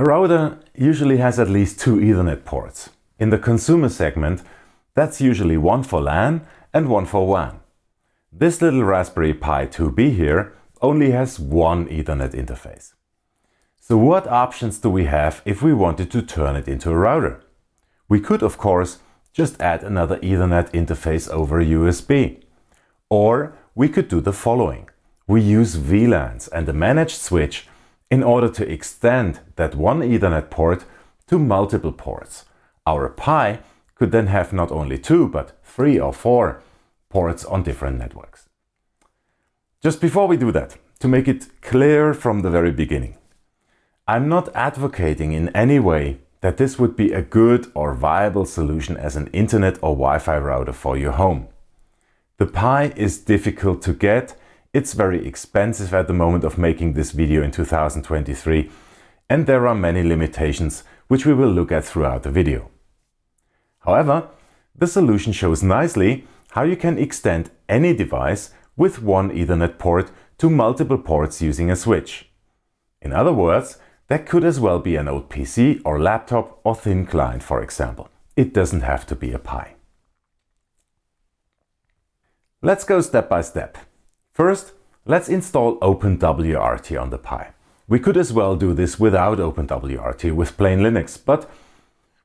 A router usually has at least 2 Ethernet ports. In the consumer segment, that's usually one for LAN and one for WAN. This little Raspberry Pi 2B here only has one Ethernet interface. So what options do we have if we wanted to turn it into a router? We could, of course, just add another Ethernet interface over USB. Or we could do the following. We use VLANs and a managed switch in order to extend that one Ethernet port to multiple ports. Our Pi could then have not only 2 but 3 or 4 ports on different networks. Just before we do that, to make it clear from the very beginning, I'm not advocating in any way that this would be a good or viable solution as an internet or Wi-Fi router for your home. The Pi is difficult to get. It's very expensive at the moment of making this video in 2023, and there are many limitations which we will look at throughout the video. However, the solution shows nicely how you can extend any device with one Ethernet port to multiple ports using a switch. In other words, that could as well be an old PC or laptop or thin client, for example. It doesn't have to be a Pi. Let's go step by step. First, let's install OpenWrt on the Pi. We could as well do this without OpenWrt with plain Linux, but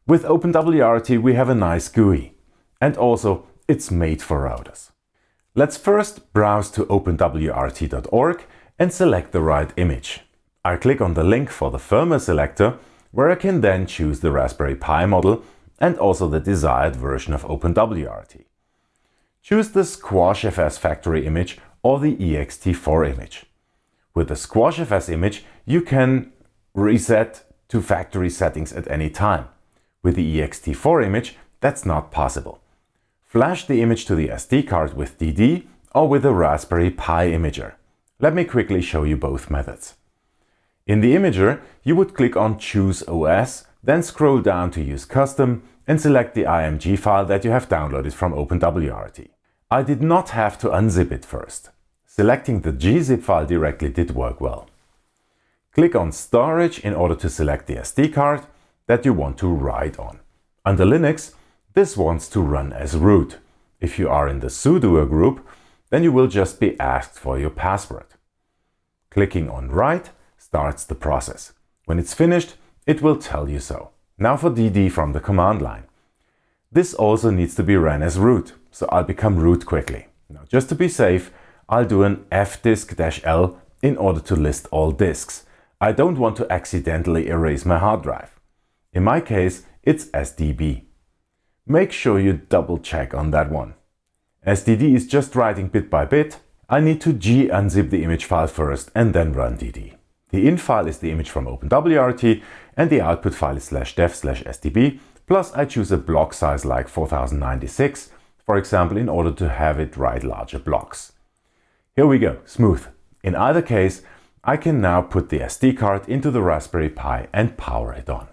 with OpenWrt we have a nice GUI, and also it's made for routers. Let's first browse to openwrt.org and select the right image. I click on the link for the firmware selector, where I can then choose the Raspberry Pi model and also the desired version of OpenWrt. Choose the SquashFS factory image or the ext4 image. With the SquashFS image, you can reset to factory settings at any time. With the ext4 image, that's not possible. Flash the image to the SD card with DD or with a Raspberry Pi imager. Let me quickly show you both methods. In the imager, you would click on Choose OS, then scroll down to Use Custom and select the IMG file that you have downloaded from OpenWrt. I did not have to unzip it first. Selecting the gzip file directly did work well. Click on Storage in order to select the SD card that you want to write on. Under Linux, this wants to run as root. If you are in the sudoer group, then you will just be asked for your password. Clicking on Write starts the process. When it's finished, it will tell you so. Now for DD from the command line. This also needs to be ran as root, so I'll become root quickly. Now just to be safe, I'll do an fdisk-L in order to list all disks. I don't want to accidentally erase my hard drive. In my case, it's SDB. Make sure you double check on that one. SDD is just writing bit by bit. I need to unzip the image file first and then run DD. The in file is the image from OpenWrt and the output file is /dev/sdb, plus I choose a block size like 4096, for example, in order to have it write larger blocks. Here we go, smooth. In either case, I can now put the SD card into the Raspberry Pi and power it on.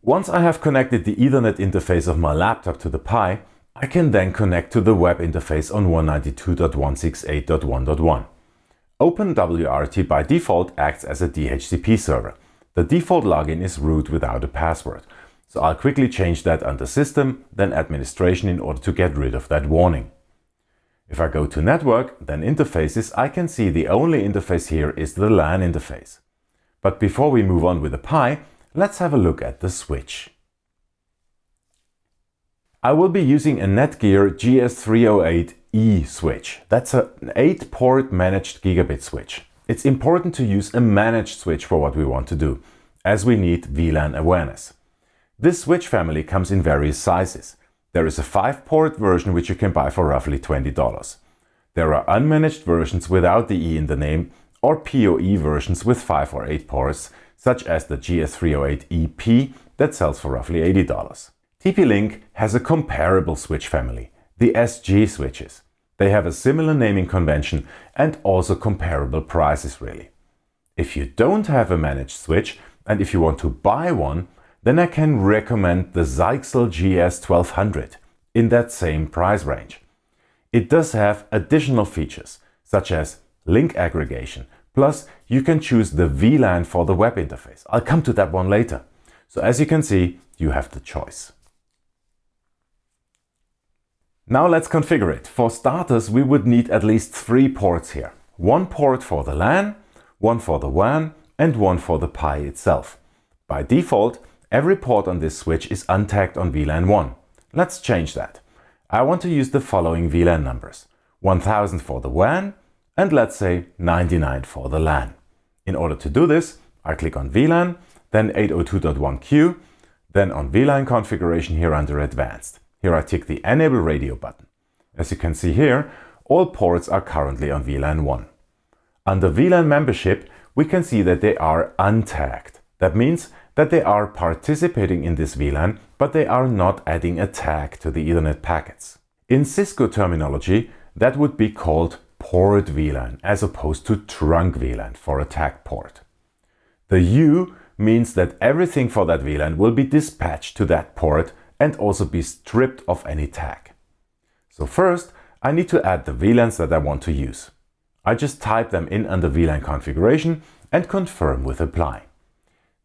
Once I have connected the Ethernet interface of my laptop to the Pi, I can then connect to the web interface on 192.168.1.1. OpenWrt by default acts as a DHCP server. The default login is root without a password. So I'll quickly change that under System, then Administration in order to get rid of that warning. If I go to Network, then Interfaces, I can see the only interface here is the LAN interface. But before we move on with the Pi, let's have a look at the switch. I will be using a Netgear GS308E Switch. That's an 8-port managed gigabit switch. It's important to use a managed switch for what we want to do, as we need VLAN awareness. This switch family comes in various sizes. There is a 5-port version which you can buy for roughly $20. There are unmanaged versions without the E in the name, or PoE versions with 5 or 8 ports, such as the GS308EP that sells for roughly $80. TP-Link has a comparable switch family, the SG switches. They have a similar naming convention and also comparable prices really. If you don't have a managed switch and if you want to buy one, then I can recommend the Zyxel GS1200 in that same price range. It does have additional features such as link aggregation, Plus, you can choose the VLAN for the web interface. I'll come to that one later. So as you can see, you have the choice. Now let's configure it. For starters, we would need at least 3 ports here. 1 port for the LAN, 1 for the WAN, and 1 for the Pi itself. By default, every port on this switch is untagged on VLAN 1. Let's change that. I want to use the following VLAN numbers: 1000 for the WAN, and let's say 99 for the LAN. In order to do this, I click on VLAN, then 802.1q, then on VLAN configuration here under Advanced. Here I tick the Enable Radio button. As you can see here, all ports are currently on VLAN 1. Under VLAN membership, we can see that they are untagged. That means that they are participating in this VLAN, but they are not adding a tag to the Ethernet packets. In Cisco terminology, that would be called port VLAN as opposed to trunk VLAN for a tag port. The U means that everything for that VLAN will be dispatched to that port and also be stripped of any tag. So first, I need to add the VLANs that I want to use. I just type them in under VLAN configuration and confirm with apply.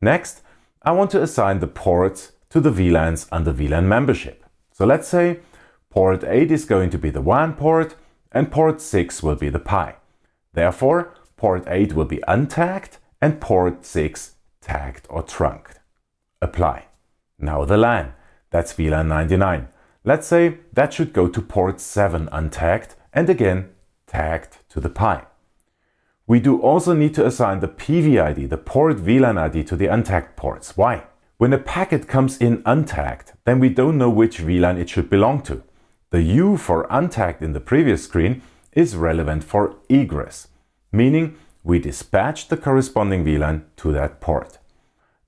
Next, I want to assign the ports to the VLANs under VLAN membership. So let's say port 8 is going to be the WAN port and port 6 will be the Pi. Therefore, port 8 will be untagged and port 6 tagged or trunked. Apply. Now the LAN, that's VLAN 99. Let's say that should go to port 7 untagged and again tagged to the Pi. We do also need to assign the PVID, the port VLAN ID, to the untagged ports. Why? When a packet comes in untagged, then we don't know which VLAN it should belong to. The U for untagged in the previous screen is relevant for egress, meaning we dispatch the corresponding VLAN to that port.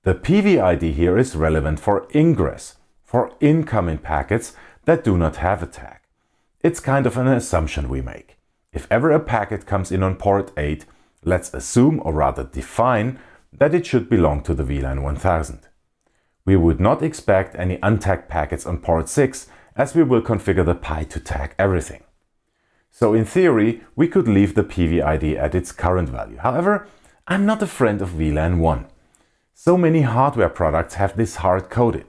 The PVID here is relevant for ingress, for incoming packets that do not have a tag. It's kind of an assumption we make. If ever a packet comes in on port 8, let's assume, or rather define, that it should belong to the VLAN 1000. We would not expect any untagged packets on port 6, as we will configure the Pi to tag everything. So in theory, we could leave the PVID at its current value. However, I'm not a friend of VLAN 1. So many hardware products have this hard-coded.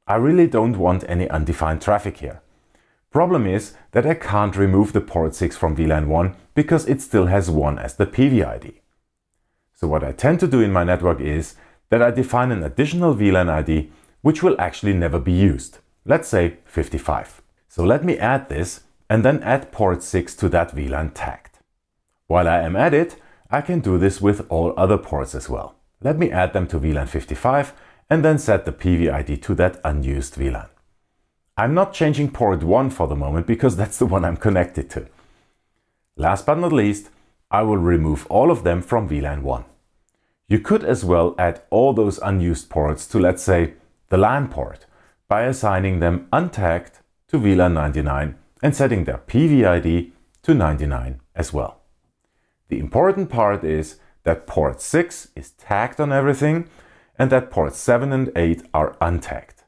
I really don't want any undefined traffic here. Problem is that I can't remove the port 6 from VLAN 1 because it still has 1 as the PVID. So what I tend to do in my network is that I define an additional VLAN ID which will actually never be used. Let's say 55. So let me add this and then add port 6 to that VLAN tagged. While I am at it, I can do this with all other ports as well. Let me add them to VLAN 55 and then set the PVID to that unused VLAN. I'm not changing port 1 for the moment because that's the one I'm connected to. Last but not least, I will remove all of them from VLAN 1. You could as well add all those unused ports to, let's say, the LAN port by assigning them untagged to VLAN 99 and setting their PVID to 99 as well. The important part is that port 6 is tagged on everything and that ports 7 and 8 are untagged.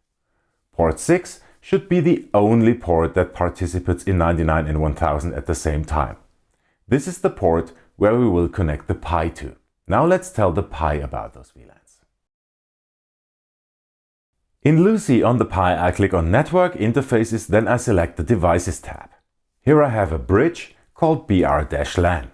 Port 6 should be the only port that participates in 99 and 1000 at the same time. This is the port where we will connect the Pi to. Now let's tell the Pi about those VLANs. In LuCI on the Pi, I click on Network Interfaces, then I select the Devices tab. Here I have a bridge called BR-LAN.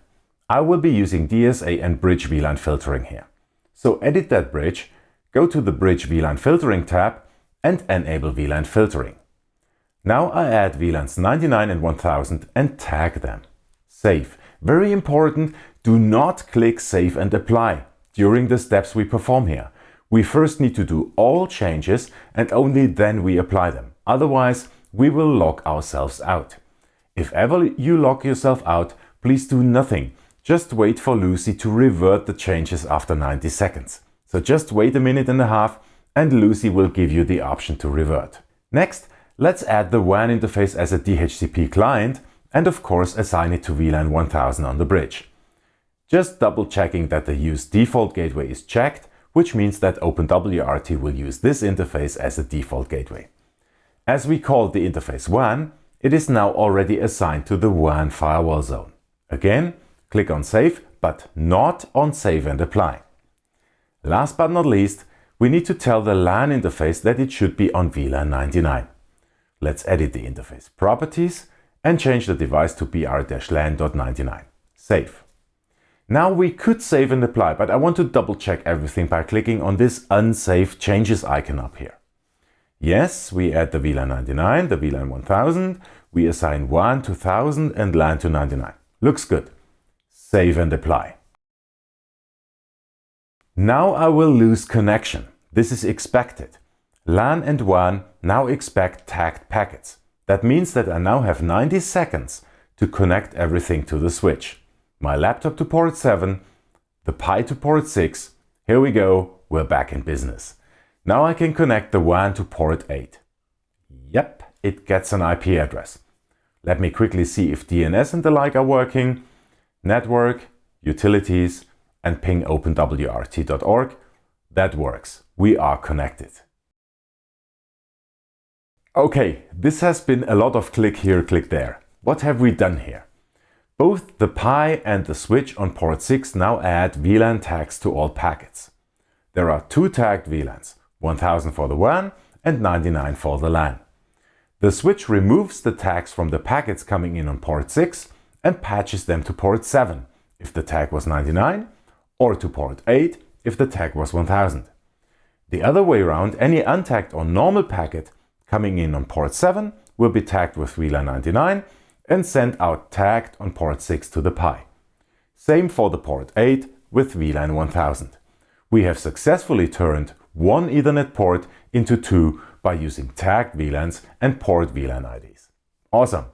I will be using DSA and Bridge VLAN filtering here. So edit that bridge, go to the Bridge VLAN filtering tab and enable VLAN filtering. Now I add VLANs 99 and 1000 and tag them. Save. Very important, do not click Save and Apply during the steps we perform here. We first need to do all changes and only then we apply them. Otherwise, we will log ourselves out. If ever you log yourself out, please do nothing. Just wait for LuCI to revert the changes after 90 seconds. So just wait a minute and a half and LuCI will give you the option to revert. Next, let's add the WAN interface as a DHCP client and of course assign it to VLAN 1000 on the bridge. Just double checking that the Use Default Gateway is checked, which means that OpenWrt will use this interface as a default gateway. As we called the interface WAN, it is now already assigned to the WAN firewall zone. Again, click on Save, but not on Save and Apply. Last but not least, we need to tell the LAN interface that it should be on VLAN 99. Let's edit the interface properties and change the device to br-lan.99. Save. Now we could save and apply, but I want to double check everything by clicking on this Unsave Changes icon up here. Yes, we add the VLAN 99, the VLAN 1000, we assign WAN to 1000 and LAN to 99. Looks good. Save and apply. Now I will lose connection. This is expected. LAN and WAN now expect tagged packets. That means that I now have 90 seconds to connect everything to the switch. My laptop to port 7, the Pi to port 6. Here we go, we're back in business. Now I can connect the WAN to port 8. Yep, it gets an IP address. Let me quickly see if DNS and the like are working. Network, utilities, and ping openwrt.org. That works. We are connected. Okay, this has been a lot of click here, click there. What have we done here? Both the Pi and the switch on port 6 now add VLAN tags to all packets. There are two tagged VLANs, 1000 for the WAN and 99 for the LAN. The switch removes the tags from the packets coming in on port 6 and patches them to port 7 if the tag was 99, or to port 8 if the tag was 1000. The other way around, any untagged or normal packet coming in on port 7 will be tagged with VLAN 99 and sent out tagged on port 6 to the Pi. Same for the port 8 with VLAN 1000. We have successfully turned one Ethernet port into two by using tagged VLANs and port VLAN IDs. Awesome!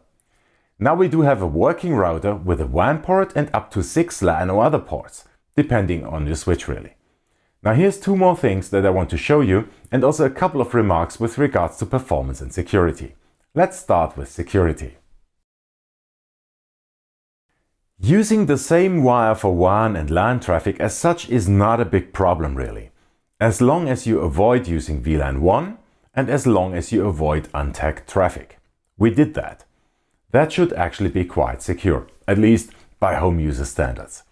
Now we do have a working router with a WAN port and up to 6 LAN or other ports, depending on your switch really. Now here's two more things that I want to show you, and also a couple of remarks with regards to performance and security. Let's start with security. Using the same wire for WAN and LAN traffic as such is not a big problem really, as long as you avoid using VLAN 1 and as long as you avoid untagged traffic. We did that. That should actually be quite secure, at least by home user standards.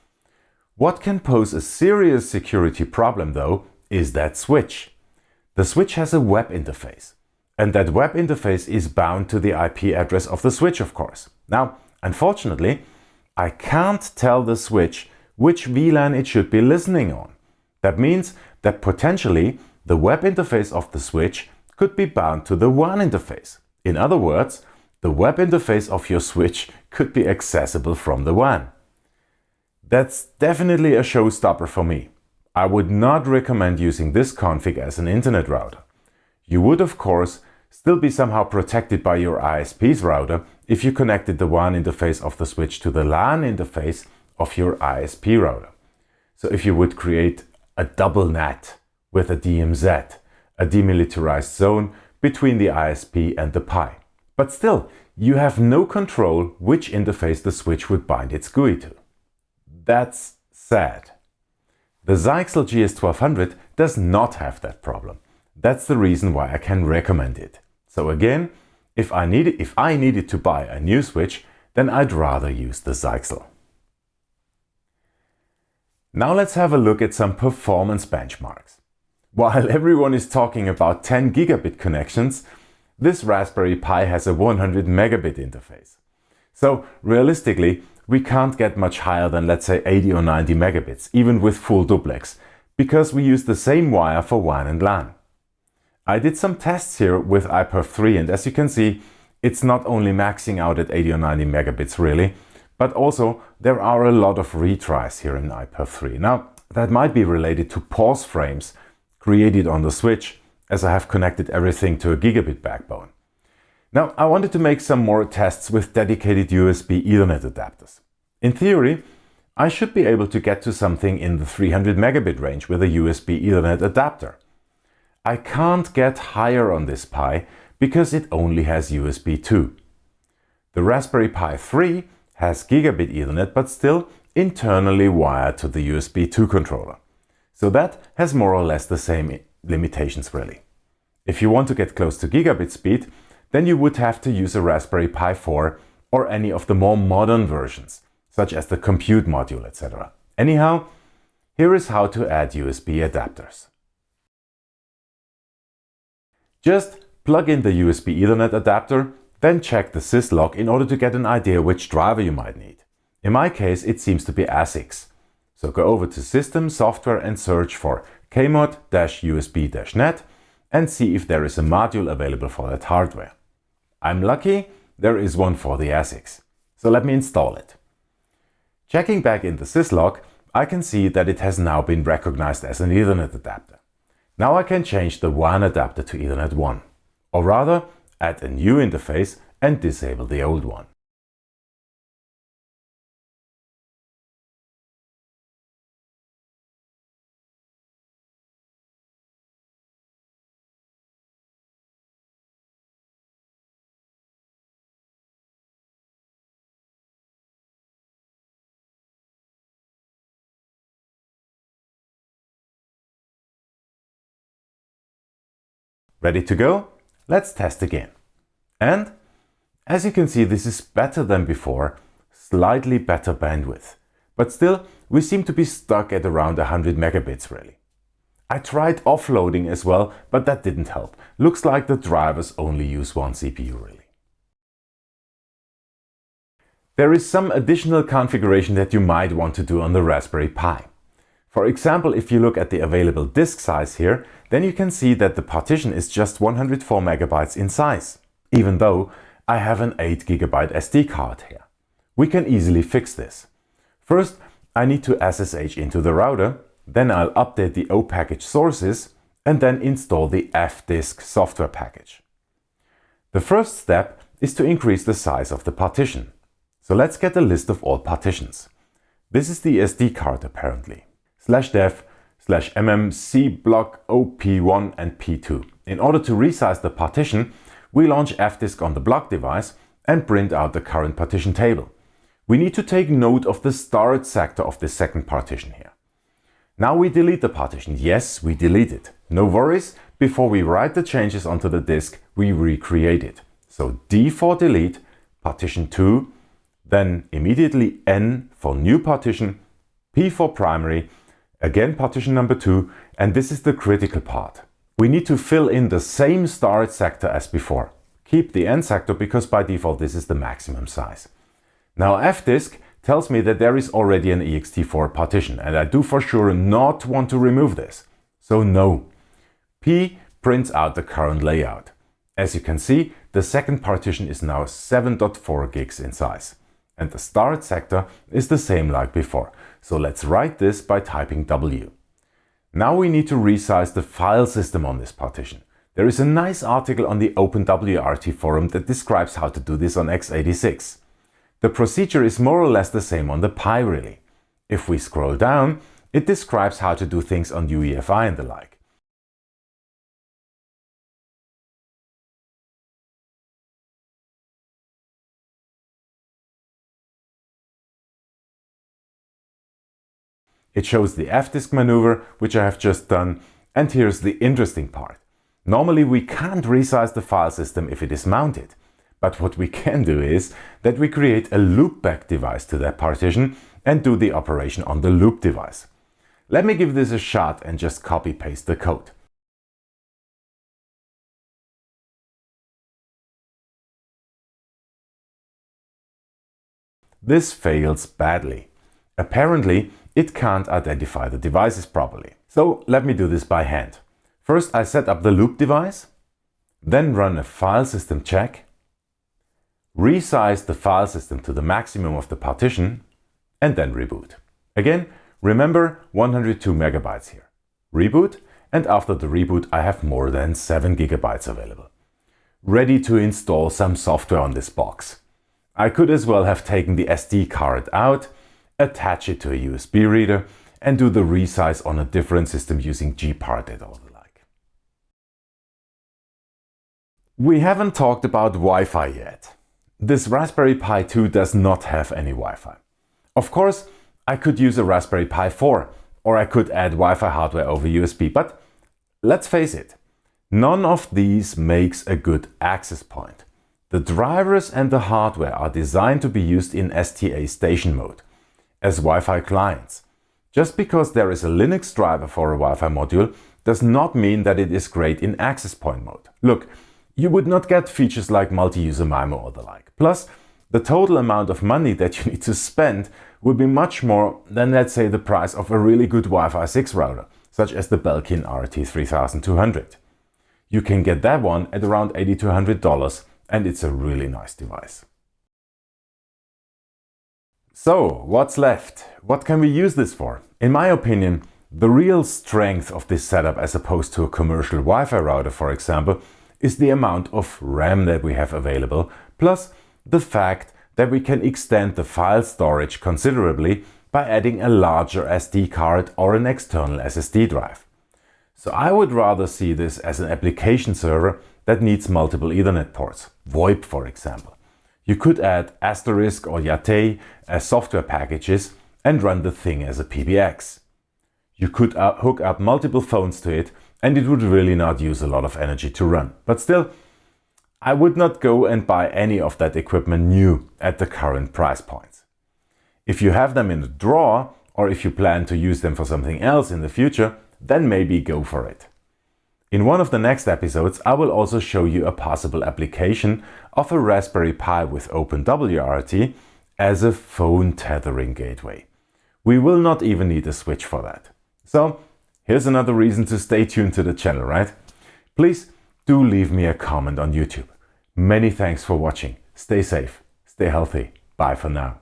What can pose a serious security problem though is that switch. The switch has a web interface, and that web interface is bound to the IP address of the switch, of course. Now, unfortunately, I can't tell the switch which VLAN it should be listening on. That means that potentially the web interface of the switch could be bound to the WAN interface. In other words, the web interface of your switch could be accessible from the WAN. That's definitely a showstopper for me. I would not recommend using this config as an internet router. You would, of course, still be somehow protected by your ISP's router if you connected the WAN interface of the switch to the LAN interface of your ISP router. So if you would create a double NAT with a DMZ, a demilitarized zone between the ISP and the Pi. But still, you have no control which interface the switch would bind its GUI to. That's sad. The Zyxel GS308E does not have that problem. That's the reason why I can recommend it. So again, if I needed to buy a new switch, then I'd rather use the Zyxel. Now let's have a look at some performance benchmarks. While everyone is talking about 10 gigabit connections, this Raspberry Pi has a 100 megabit interface. So realistically, we can't get much higher than, let's say, 80 or 90 megabits, even with full duplex, because we use the same wire for WAN and LAN. I did some tests here with iPerf3, and as you can see, it's not only maxing out at 80 or 90 megabits really, but also there are a lot of retries here in iPerf3. Now, that might be related to pause frames created on the switch, as I have connected everything to a gigabit backbone. Now, I wanted to make some more tests with dedicated USB Ethernet adapters. In theory, I should be able to get to something in the 300 megabit range with a USB Ethernet adapter. I can't get higher on this Pi because it only has USB 2. The Raspberry Pi 3 has gigabit Ethernet, but still internally wired to the USB 2 controller. So that has more or less the same limitations really. If you want to get close to gigabit speed, then you would have to use a Raspberry Pi 4 or any of the more modern versions, such as the compute module, etc. Anyhow, here is how to add USB adapters. Just plug in the USB Ethernet adapter, then check the syslog in order to get an idea which driver you might need. In my case, it seems to be ASICs. So go over to System, Software and search for kmod-usb-net and see if there is a module available for that hardware. I'm lucky, there is one for the ASICs. So let me install it. Checking back in the syslog, I can see that it has now been recognized as an Ethernet adapter. Now I can change the WAN adapter to Ethernet 1, or rather add a new interface and disable the old one. Ready to go? Let's test again. And as you can see, this is better than before, slightly better bandwidth. But still, we seem to be stuck at around 100 megabits really. I tried offloading as well, but that didn't help. Looks like the drivers only use one CPU really. There is some additional configuration that you might want to do on the Raspberry Pi. For example, if you look at the available disk size here, then you can see that the partition is just 104 megabytes in size, even though I have an 8 GB SD card here. We can easily fix this. First, I need to SSH into the router, then I'll update the O package sources and then install the fdisk software package. The first step is to increase the size of the partition. So let's get a list of all partitions. This is the SD card apparently. /dev/mmc block OP1 and P2. In order to resize the partition, we launch fdisk on the block device and print out the current partition table. We need to take note of the start sector of the second partition here. Now we delete the partition. Yes, we delete it. No worries, before we write the changes onto the disk, we recreate it. So D for delete, partition 2, then immediately N for new partition, P for primary, again partition number 2, and this is the critical part. We need to fill in the same start sector as before. Keep the end sector because by default this is the maximum size. Now fdisk tells me that there is already an ext4 partition and I do for sure not want to remove this. So no. P prints out the current layout. As you can see, the second partition is now 7.4 gigs in size. And the start sector is the same like before. So let's write this by typing W. Now we need to resize the file system on this partition. There is a nice article on the OpenWrt forum that describes how to do this on x86. The procedure is more or less the same on the Pi really. If we scroll down, it describes how to do things on UEFI and the like. It shows the fdisk maneuver, which I have just done, and here's the interesting part. Normally we can't resize the file system if it is mounted, but what we can do is that we create a loopback device to that partition and do the operation on the loop device. Let me give this a shot and just copy paste the code. This fails badly. Apparently, it can't identify the devices properly. So let me do this by hand. First I set up the loop device, then run a file system check, resize the file system to the maximum of the partition, and then reboot. Again, remember 102 megabytes here. Reboot, and after the reboot I have more than 7 gigabytes available. Ready to install some software on this box. I could as well have taken the SD card out, attach it to a USB reader and do the resize on a different system using gpart and all the like. We haven't talked about Wi-Fi yet. This Raspberry Pi 2 does not have any Wi-Fi. Of course, I could use a Raspberry Pi 4 or I could add Wi-Fi hardware over USB, but let's face it, none of these makes a good access point. The drivers and the hardware are designed to be used in STA station mode, as Wi-Fi clients. Just because there is a Linux driver for a Wi-Fi module does not mean that it is great in access point mode. Look, you would not get features like multi-user MIMO or the like. Plus, the total amount of money that you need to spend will be much more than, let's say, the price of a really good Wi-Fi 6 router, such as the Belkin RT3200. You can get that one at around $80 to $100, and it's a really nice device. So, what's left? What can we use this for? In my opinion, the real strength of this setup, as opposed to a commercial Wi-Fi router, for example, is the amount of RAM that we have available, plus the fact that we can extend the file storage considerably by adding a larger SD card or an external SSD drive. So I would rather see this as an application server that needs multiple Ethernet ports, VoIP for example. You could add Asterisk or Yate as software packages and run the thing as a PBX. You could hook up multiple phones to it, and it would really not use a lot of energy to run. But still, I would not go and buy any of that equipment new at the current price points. If you have them in the drawer, or if you plan to use them for something else in the future, then maybe go for it. In one of the next episodes, I will also show you a possible application of a Raspberry Pi with OpenWrt as a phone tethering gateway. We will not even need a switch for that. So, here's another reason to stay tuned to the channel, right? Please do leave me a comment on YouTube. Many thanks for watching. Stay safe, stay healthy. Bye for now.